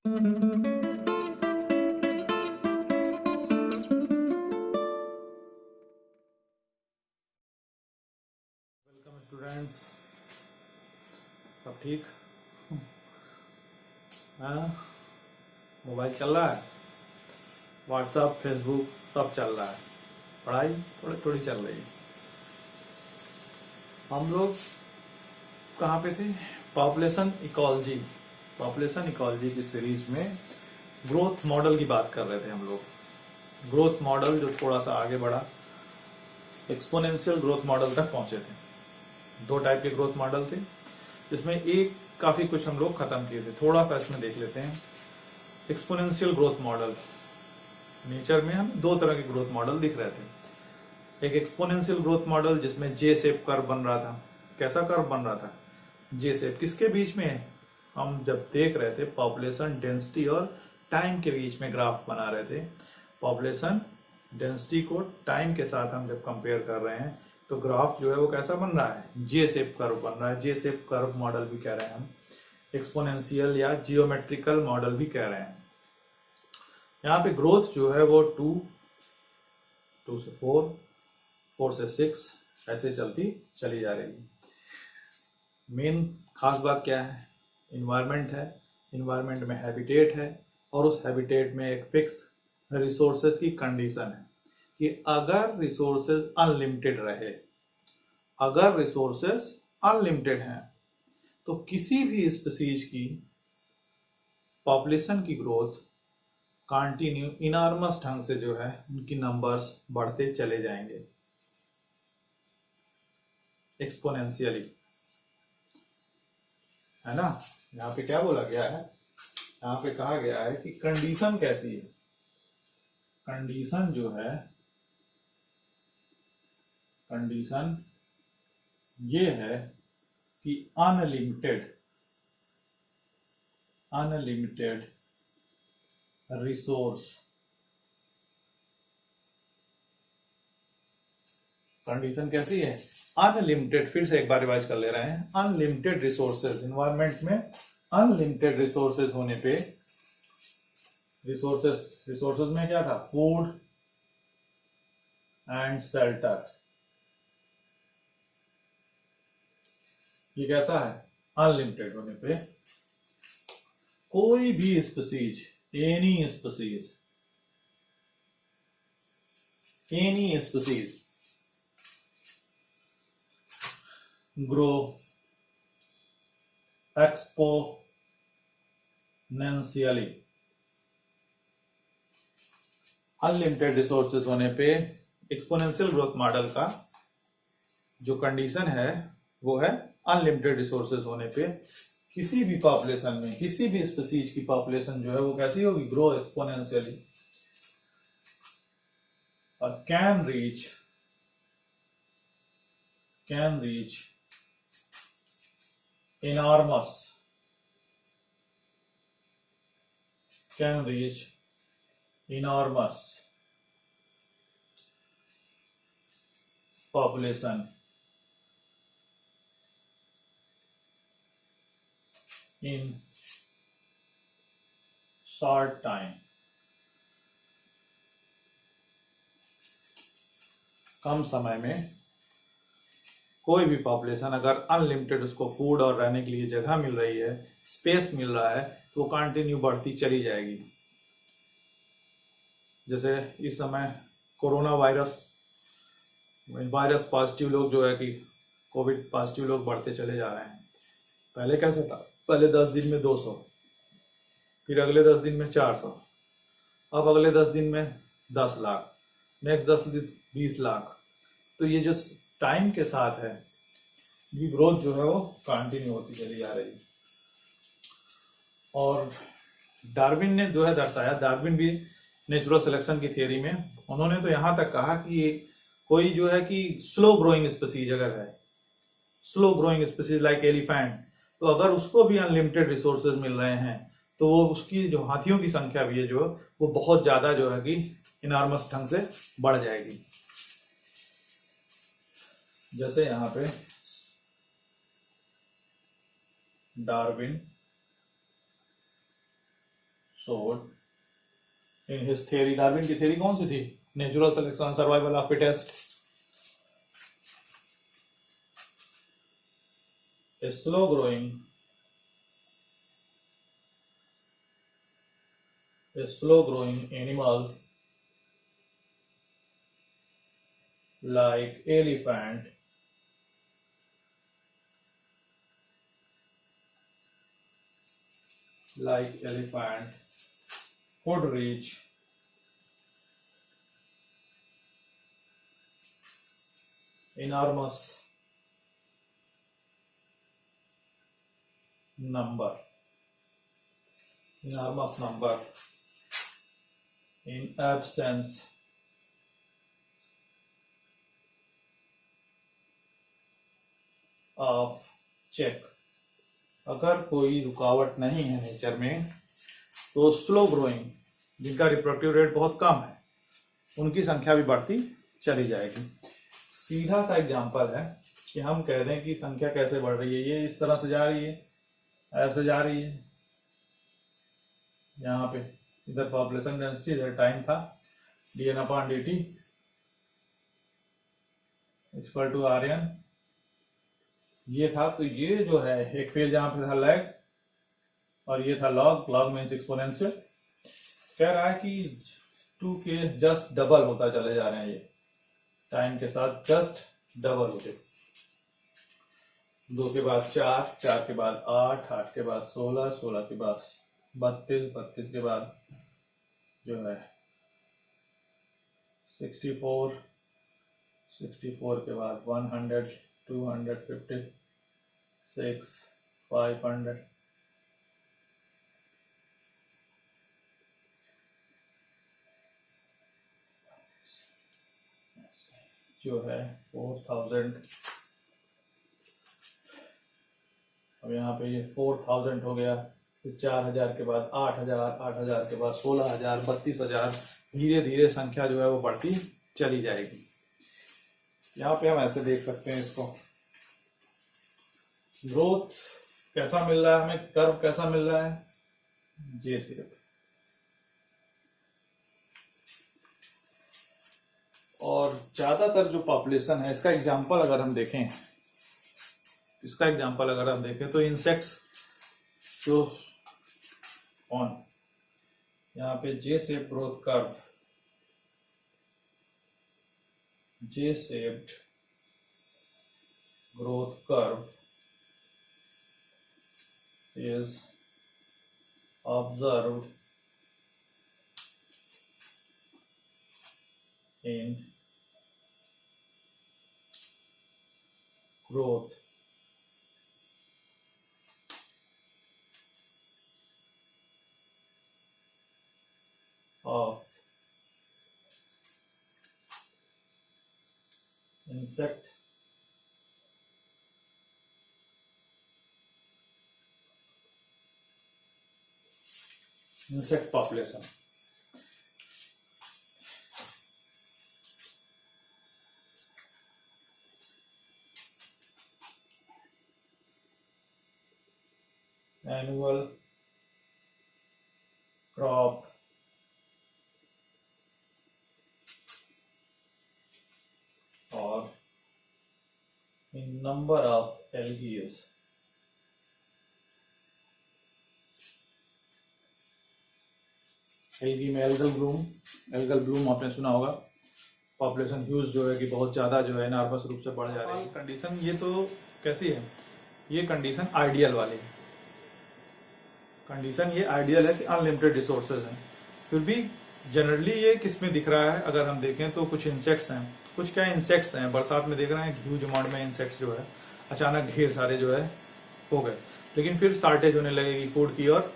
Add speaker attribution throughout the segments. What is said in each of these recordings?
Speaker 1: Welcome students, सब ठीक? हाँ, मोबाइल चल रहा है, व्हाट्सएप फेसबुक सब चल रहा है, पढ़ाई थोड़ी थोड़ी चल रही है। हम लोग कहाँ पे थे? पॉपुलेशन इकोलॉजी की सीरीज में ग्रोथ मॉडल की बात कर रहे थे हम लोग। ग्रोथ मॉडल जो थोड़ा सा आगे बढ़ा, एक्सपोनेंशियल ग्रोथ मॉडल तक पहुंचे थे। दो टाइप के ग्रोथ मॉडल थे, जिसमें एक काफी कुछ हम लोग खत्म किए थे। थोड़ा सा इसमें देख लेते हैं। एक्सपोनेंशियल ग्रोथ मॉडल, नेचर में हमें दो तरह के ग्रोथ मॉडल दिख रहे थे। एक एक्सपोनेंशियल ग्रोथ मॉडल जिसमें जे शेप कर्व बन रहा था। कैसा कर्व बन रहा था? जे शेप। किसके बीच में? हम जब देख रहे थे पॉपुलेशन डेंसिटी और टाइम के बीच में ग्राफ बना रहे थे। पॉपुलेशन डेंसिटी को टाइम के साथ हम जब कंपेयर कर रहे हैं तो ग्राफ जो है वो कैसा बन रहा है? जे शेप कर्व बन रहा है। जे शेप कर्व मॉडल भी कह रहे हैं हम, एक्सपोनेंशियल या जियोमेट्रिकल मॉडल भी कह रहे हैं। यहाँ पे ग्रोथ जो है वो 2 से 4, 4 से 6 ऐसे चलती चली जा रही है। मेन खास बात क्या है? इन्वायरमेंट है। इन्वायरमेंट में हैबिटेट है और उस हैबिटेट में एक फिक्स रिसोर्सेज की कंडीशन है कि अगर रिसोर्सेज अनलिमिटेड रहे, अगर रिसोर्सेज अनलिमिटेड हैं तो किसी भी स्पीसीज की पॉपुलेशन की ग्रोथ कंटिन्यू इनॉर्मस ढंग से जो है उनकी नंबर्स बढ़ते चले जाएंगे एक्सपोनेंशियली, है ना। यहाँ पे क्या बोला गया है? यहाँ पे कहा गया है कि कंडीशन कैसी है? कंडीशन जो है, कंडीशन ये है कि अनलिमिटेड रिसोर्स, कंडीशन कैसी है? अनलिमिटेड। फिर से एक बार रिवाइज कर ले रहे हैं। अनलिमिटेड रिसोर्सेज, इन्वायरमेंट में अनलिमिटेड रिसोर्सेज होने पे, रिसोर्सेज में क्या था? Food and shelter. ये कैसा है? अनलिमिटेड होने पे कोई भी species, any species grow exponentially. Unlimited resources होने पे एक्सपोनेंशियल ग्रोथ मॉडल का जो कंडीशन है वो है अनलिमिटेड रिसोर्सेज होने पे किसी भी पॉपुलेशन में, किसी भी स्पीसीज की पॉपुलेशन जो है वो कैसी होगी? ग्रो एक्सपोनेंशियली और can reach enormous population in short time। कम समय में कोई भी पॉपुलेशन अगर अनलिमिटेड उसको फूड और रहने के लिए जगह मिल रही है, स्पेस मिल रहा है, तो वो कंटिन्यू बढ़ती चली जाएगी। जैसे इस समय कोरोना वायरस पॉजिटिव लोग जो है कि कोविड पॉजिटिव लोग बढ़ते चले जा रहे हैं। पहले कैसे था? पहले 10 दिन में 200, फिर अगले 10 दिन में 400, अब अगले 10 दिन में 10 लाख, नेक्स्ट 10 दिन 20 लाख। तो ये जो टाइम के साथ है, ये ग्रोथ जो है वो कंटिन्यू होती चली जा रही है। और डार्विन ने जो है दर्शाया, डार्विन भी नेचुरल सिलेक्शन की थियरी में उन्होंने तो यहां तक कहा कि कोई जो है कि स्लो ग्रोइंग स्पीसीज अगर है, slow growing species like elephant, तो अगर उसको भी अनलिमिटेड रिसोर्सेज मिल रहे हैं तो वो उसकी जो हाथियों की संख्या भी है जो वो बहुत ज्यादा जो है कि इनॉर्मस ढंग से बढ़ जाएगी। जैसे यहाँ पे Darwin So in his theory, Darwin की theory कौन सी थी? Natural selection, survival of fittest. A slow growing animal like elephant could reach enormous number in absence of check. अगर कोई रुकावट नहीं है नेचर में तो स्लो ग्रोइंग, जिनका रिप्रोडक्टिव रेट बहुत कम है, उनकी संख्या भी बढ़ती चली जाएगी। सीधा सा एग्जांपल है कि हम कह दें कि संख्या कैसे बढ़ रही है, ये इस तरह से जा रही है, ऐसे जा रही है, यहाँ पे इधर पॉपुलेशन डेंसिटी, इधर टाइम था, dn/dt इक्वल टू rn, ये था। तो ये जो है एक फेज जहां पे था लैग और ये था लॉग मीन्स एक्सपोनेंशियल। कह रहा है कि 2 के जस्ट डबल होता चले जा रहे हैं, ये टाइम के साथ जस्ट डबल होते, 2 के बाद 4, 4 के बाद 8, 8 के बाद 16, 16 के बाद 32, 32 के बाद जो है 64, 64 के बाद 100, 256, 500, जो है 4000। अब यहाँ पे ये 4000 हो गया, फिर 4000 के बाद 8000, 8000 के बाद 16000, 32000, धीरे धीरे संख्या जो है वो बढ़ती चली जाएगी। यहाँ पे हम ऐसे देख सकते हैं इसको, ग्रोथ कैसा मिल रहा है हमें, कर्व कैसा मिल रहा है, जे शेप। और ज्यादातर जो पॉपुलेशन है, इसका एग्जांपल अगर हम देखें, तो इंसेक्ट्स जो ऑन यहाँ पे जे shape growth curve, J shaped growth curve is observed in growth of insect population. Annual crop or in number of algae. Algae में एल्गल ब्लूम आपने सुना होगा, पॉपुलेशन ह्यूज जो है कि बहुत ज्यादा जो है नर्वस रूप से बढ़ जा रही है। कंडीशन ये तो कैसी है, ये कंडीशन आइडियल वाली है, कंडीशन ये आइडियल है कि अनलिमिटेड रिसोर्सेज हैं। फिर भी जनरली ये किसमें दिख रहा है, अगर हम देखें तो कुछ इंसेक्ट्स हैं, कुछ क्या इंसेक्ट्स हैं, बरसात में देख रहे हैं ह्यूज अमाउंट में इंसेक्ट्स जो है अचानक ढेर सारे जो है हो गए, लेकिन फिर शॉर्टेज होने लगेगी फूड की और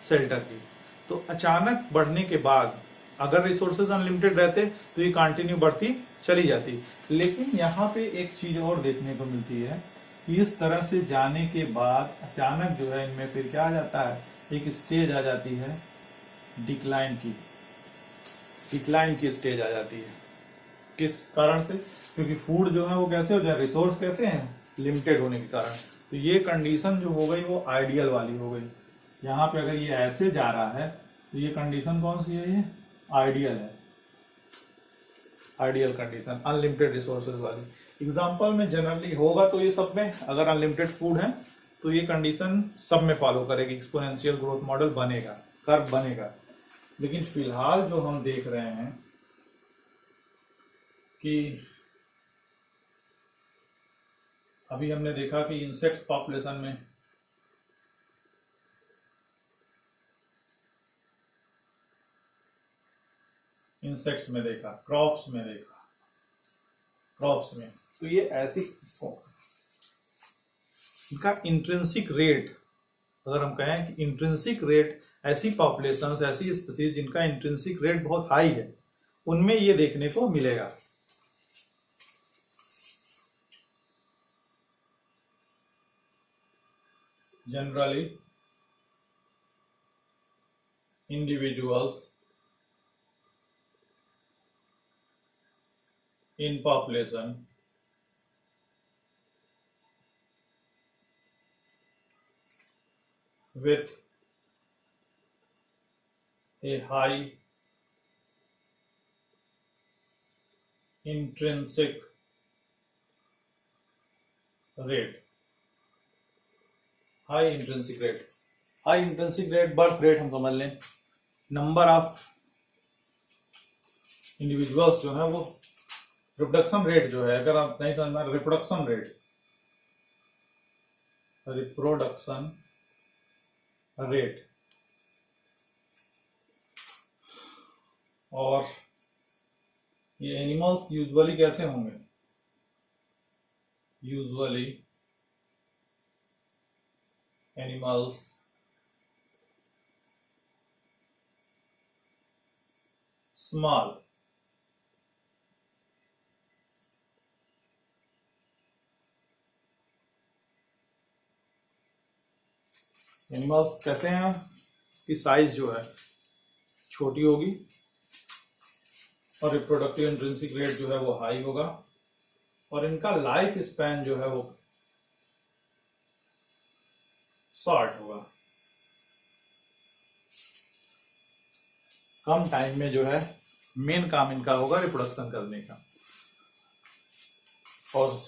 Speaker 1: शेल्टर की। तो अचानक बढ़ने के बाद अगर रिसोर्सेज अनलिमिटेड रहते तो ये कंटिन्यू बढ़ती चली जाती। लेकिन यहाँ पे एक चीज और देखने को मिलती है कि इस तरह से जाने के बाद अचानक जो है इनमें फिर क्या आ जाता है, एक स्टेज आ जाती है डिक्लाइन की स्टेज आ जाती है। किस कारण से, क्योंकि फूड जो है वो कैसे हो जाए, रिसोर्स कैसे हैं, लिमिटेड होने के कारण। तो ये कंडीशन जो हो गई वो आइडियल वाली हो गई। यहाँ पे अगर ये ऐसे जा रहा है तो ये कंडीशन कौन सी है? ये आइडियल है, आइडियल कंडीशन, अनलिमिटेड रिसोर्सेज वाली। एग्जांपल में जनरली होगा तो ये सब में, अगर अनलिमिटेड फूड है तो ये कंडीशन सब में फॉलो करेगी, एक्सपोनेंशियल ग्रोथ मॉडल बनेगा, कर्व बनेगा। लेकिन फिलहाल जो हम देख रहे हैं कि अभी हमने देखा कि इंसेक्ट पॉपुलेशन में इंसेक्ट्स में देखा, क्रॉप्स में देखा, क्रॉप्स में, तो ये ऐसी इनका इंट्रिंसिक रेट, अगर हम कहें कि इंट्रिंसिक रेट, ऐसी पॉपुलेशंस, ऐसी स्पीसीज जिनका इंट्रिंसिक रेट बहुत हाई है, उनमें ये देखने को मिलेगा। Generally individuals in population with a high intrinsic rate, high intrinsic rate, high intrinsic rate, birth rate हम समझ लें, नंबर ऑफ इंडिविजुअल्स जो है वो, रिप्रोडक्शन रेट जो है, अगर आप नहीं समझना, रिप्रोडक्शन रेट, रिप्रोडक्शन रेट, और ये एनिमल्स यूजुअली कैसे होंगे? यूजुअली एनिमल्स स्मॉल, एनिमल्स कैसे हैं? इसकी साइज जो है छोटी होगी और रिप्रोडक्टिव इंट्रिंसिक रेट जो है वो हाई होगा, और इनका लाइफ स्पैन जो है वो शॉर्ट होगा, कम टाइम में जो है मेन काम इनका होगा रिप्रोडक्शन करने का, और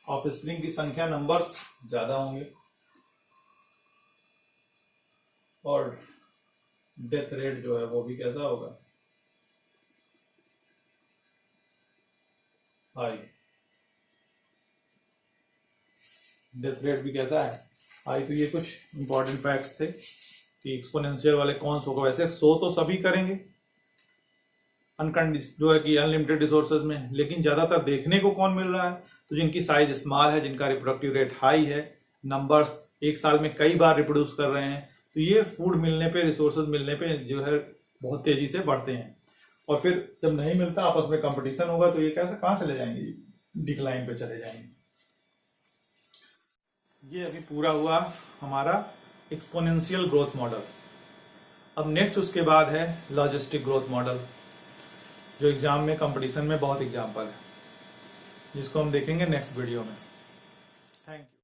Speaker 1: ऑफस्प्रिंग की संख्या, नंबर्स ज्यादा होंगे, और डेथ रेट जो है वो भी कैसा होगा? हाई। डेथ रेट भी कैसा है? हाई। तो ये कुछ इंपॉर्टेंट फैक्ट्स थे कि एक्सपोनेंशियल वाले कौन सो को, वैसे सो तो सभी करेंगे अनकंडीशन जो है कि अनलिमिटेड रिसोर्सेज में, लेकिन ज्यादातर देखने को कौन मिल रहा है? तो जिनकी साइज स्मॉल है, जिनका रिप्रोडक्टिव रेट हाई है, नंबर्स एक साल में कई बार रिप्रोड्यूस कर रहे हैं, तो ये फूड मिलने पे, रिसोर्सेज मिलने पे जो है बहुत तेजी से बढ़ते हैं, और फिर जब नहीं मिलता, आपस में कंपटीशन होगा, तो ये कैसे, कहां चले जाएंगे? डिक्लाइन पे चले जाएंगे। ये अभी पूरा हुआ हमारा एक्सपोनेंशियल ग्रोथ मॉडल। अब नेक्स्ट उसके बाद है लॉजिस्टिक ग्रोथ मॉडल, जो एग्जाम में, कंपटीशन में बहुत एग्जाम्पल है, जिसको हम देखेंगे नेक्स्ट वीडियो में। Thank you.